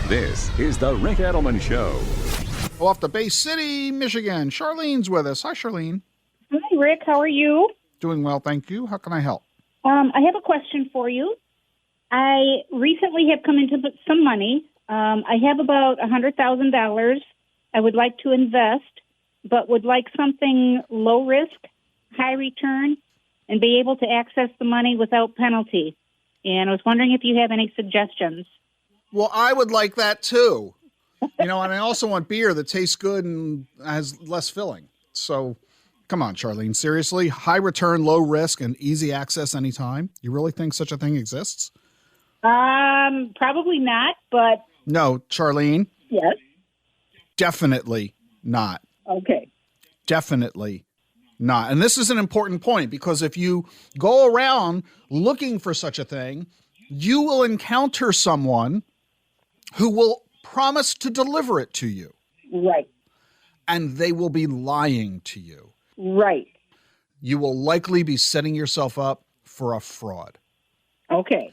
This is the Rick Edelman Show. Off to Bay City, Michigan. Charlene's with us. Hi, Charlene. Hi, Rick. How are you? Doing well, thank you. How can I help? I have a question for you. I recently have come into some money. I have about $100,000 I would like to invest, but would like something low risk, high return, and be able to access the money without penalty. And I was wondering if you have any suggestions. Well, I would like that too. And I also want beer that tastes good and has less filling. So come on, Charlene. Seriously? High return, low risk, and easy access anytime? You really think such a thing exists? Probably not, but... No, Charlene? Yes? Definitely not. Okay. Definitely not. And this is an important point because if you go around looking for such a thing, you will encounter someone who will promise to deliver it to you. Right. And they will be lying to you. Right. You will likely be setting yourself up for a fraud. Okay.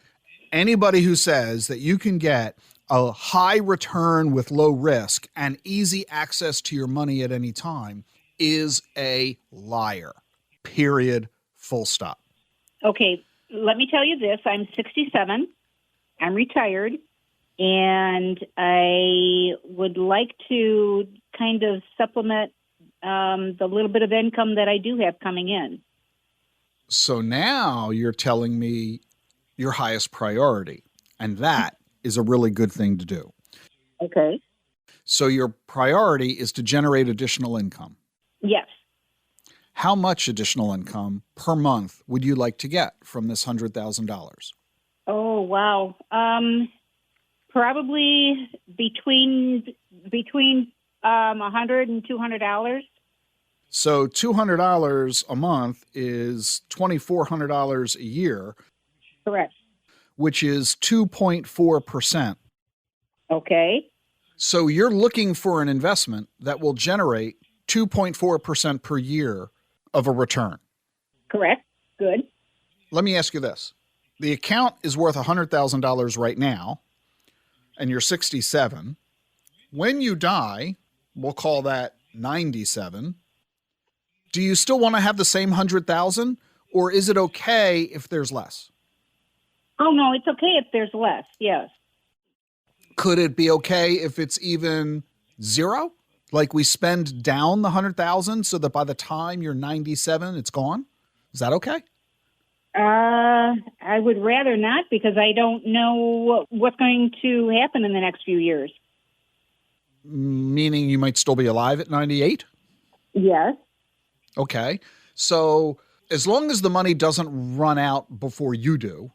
Anybody who says that you can get a high return with low risk and easy access to your money at any time is a liar. Period. Full stop. Okay. Let me tell you this. I'm 67. I'm retired. And I would like to kind of supplement the little bit of income that I do have coming in. So now you're telling me your highest priority, and that is a really good thing to do. Okay. So your priority is to generate additional income. Yes. How much additional income per month would you like to get from this $100,000? Oh, wow. Probably between $100 and $200. So $200 a month is $2,400 a year. Correct. Which is 2.4%. Okay. So you're looking for an investment that will generate 2.4% per year of a return. Correct. Good. Let me ask you this. The account is worth $100,000 right now, and you're 67. When you die, we'll call that 97. Do you still want to have the same 100,000, or is it okay if there's less? Oh, no, it's okay if there's less, yes. Could it be okay if it's even zero? Like we spend down the 100,000 so that by the time you're 97, it's gone? Is that okay? I would rather not because I don't know what's going to happen in the next few years. Meaning you might still be alive at 98? Yes. Okay. So as long as the money doesn't run out before you do,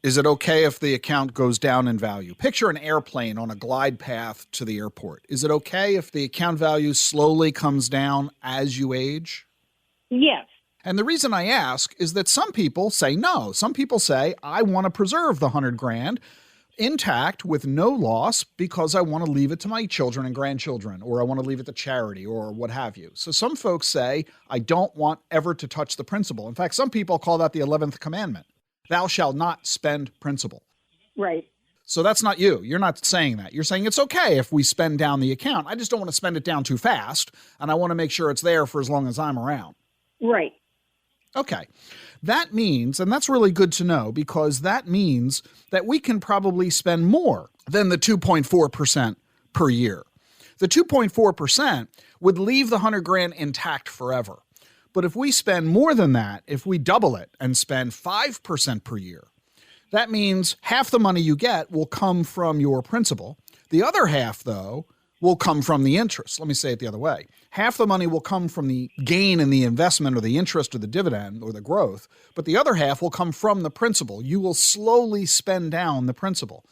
is it okay if the account goes down in value? Picture an airplane on a glide path to the airport. Is it okay if the account value slowly comes down as you age? Yes. And the reason I ask is that some people say no. Some people say, I want to preserve the $100,000 intact with no loss because I want to leave it to my children and grandchildren, or I want to leave it to charity or what have you. So some folks say, I don't want ever to touch the principal. In fact, some people call that the 11th commandment. Thou shalt not spend principal. Right. So that's not you. You're not saying that. You're saying it's okay if we spend down the account. I just don't want to spend it down too fast, and I want to make sure it's there for as long as I'm around. Right. Okay. That means, and that's really good to know, because that means that we can probably spend more than the 2.4% per year. The 2.4% would leave the $100,000 intact forever. But if we spend more than that, if we double it and spend 5% per year, that means half the money you get will come from your principal. The other half, though, will come from the interest. Let me say it the other way. Half the money will come from the gain in the investment or the interest or the dividend or the growth, but the other half will come from the principal. You will slowly spend down the principal.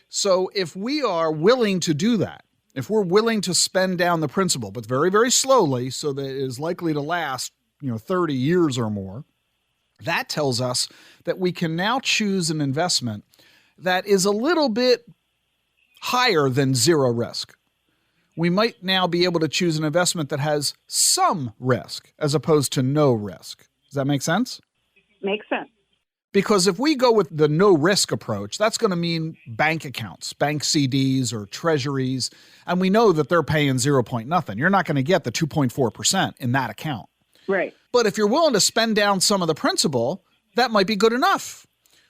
So if we are willing to do that, if we're willing to spend down the principal, but very, very slowly so that it is likely to last 30 years or more, that tells us that we can now choose an investment that is a little bit higher than zero risk. We might now be able to choose an investment that has some risk as opposed to no risk. Does that make sense? Makes sense. Because if we go with the no risk approach, that's going to mean bank accounts, bank CDs or treasuries. And we know that they're paying 0 point nothing. You're not going to get the 2.4% in that account. Right. But if you're willing to spend down some of the principal, that might be good enough.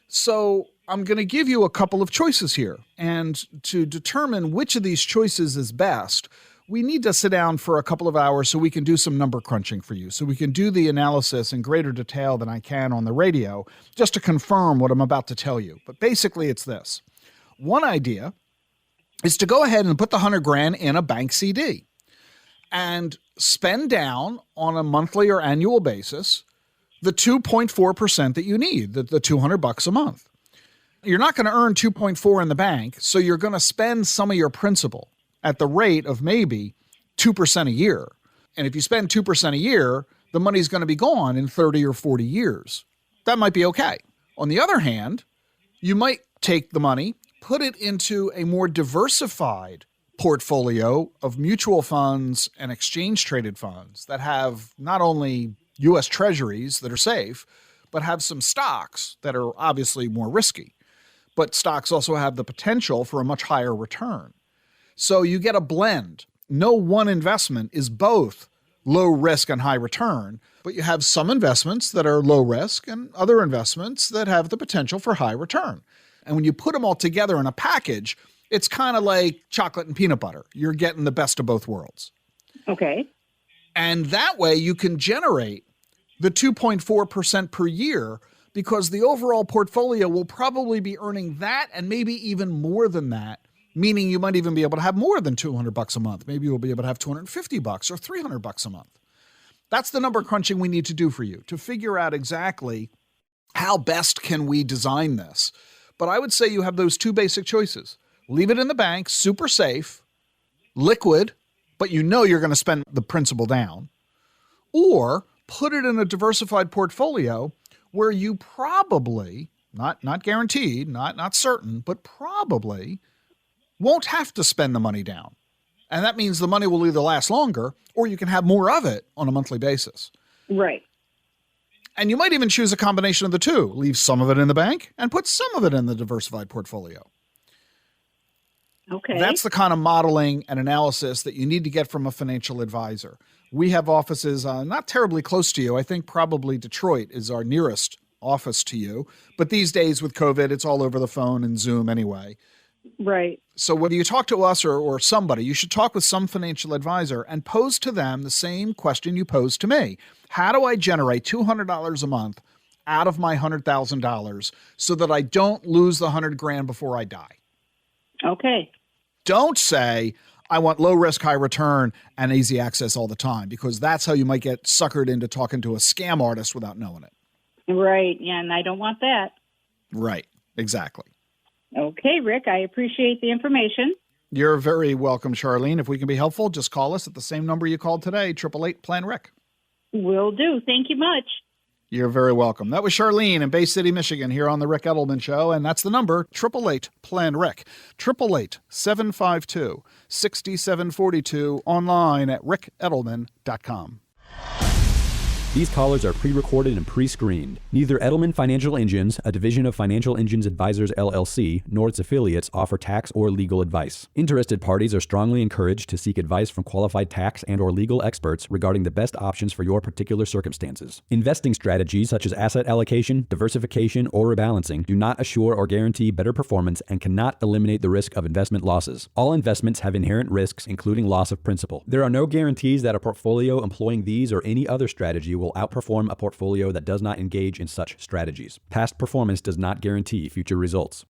So I'm going to give you a couple of choices here. And to determine which of these choices is best, we need to sit down for a couple of hours so we can do some number crunching for you, so we can do the analysis in greater detail than I can on the radio, just to confirm what I'm about to tell you. But basically it's this. One idea is to go ahead and put the 100 grand in a bank CD and spend down on a monthly or annual basis the 2.4% that you need, the $200 a month. You're not going to earn 2.4 in the bank, so you're going to spend some of your principal at the rate of maybe 2% a year. And if you spend 2% a year, the money's going to be gone in 30 or 40 years. That might be okay. On the other hand, you might take the money, put it into a more diversified portfolio of mutual funds and exchange-traded funds that have not only U.S. treasuries that are safe, but have some stocks that are obviously more risky. But stocks also have the potential for a much higher return. So you get a blend. No one investment is both low risk and high return, but you have some investments that are low risk and other investments that have the potential for high return. And when you put them all together in a package, it's kind of like chocolate and peanut butter. You're getting the best of both worlds. Okay. And that way you can generate the 2.4% per year, because the overall portfolio will probably be earning that and maybe even more than that, meaning you might even be able to have more than $200 a month. Maybe you'll be able to have $250 or $300 a month. That's the number crunching we need to do for you to figure out exactly how best can we design this. But I would say you have those two basic choices. Leave it in the bank, super safe, liquid, but you know you're going to spend the principal down, or put it in a diversified portfolio where you probably, not guaranteed, not certain, but probably won't have to spend the money down. And that means the money will either last longer or you can have more of it on a monthly basis. Right. And you might even choose a combination of the two. Leave some of it in the bank and put some of it in the diversified portfolio. Okay. That's the kind of modeling and analysis that you need to get from a financial advisor. We have offices not terribly close to you. I think probably Detroit is our nearest office to you. But these days with COVID, it's all over the phone and Zoom anyway. Right. So whether you talk to us or somebody, you should talk with some financial advisor and pose to them the same question you posed to me. How do I generate $200 a month out of my $100,000 so that I don't lose the 100 grand before I die? Okay. Don't say, I want low risk, high return and easy access all the time, because that's how you might get suckered into talking to a scam artist without knowing it. Right. Yeah, and I don't want that. Right. Exactly. Okay, Rick, I appreciate the information. You're very welcome, Charlene. If we can be helpful, just call us at the same number you called today, 888-PLAN-RIC. Will do. Thank you much. You're very welcome. That was Charlene in Bay City, Michigan, here on The Rick Edelman Show, and that's the number, 888-PLAN-RIC, 888-752-6742, online at rickedelman.com. These callers are pre-recorded and pre-screened. Neither Edelman Financial Engines, a division of Financial Engines Advisors LLC, nor its affiliates offer tax or legal advice. Interested parties are strongly encouraged to seek advice from qualified tax and or legal experts regarding the best options for your particular circumstances. Investing strategies such as asset allocation, diversification, or rebalancing do not assure or guarantee better performance and cannot eliminate the risk of investment losses. All investments have inherent risks, including loss of principal. There are no guarantees that a portfolio employing these or any other strategy will outperform a portfolio that does not engage in such strategies. Past performance does not guarantee future results.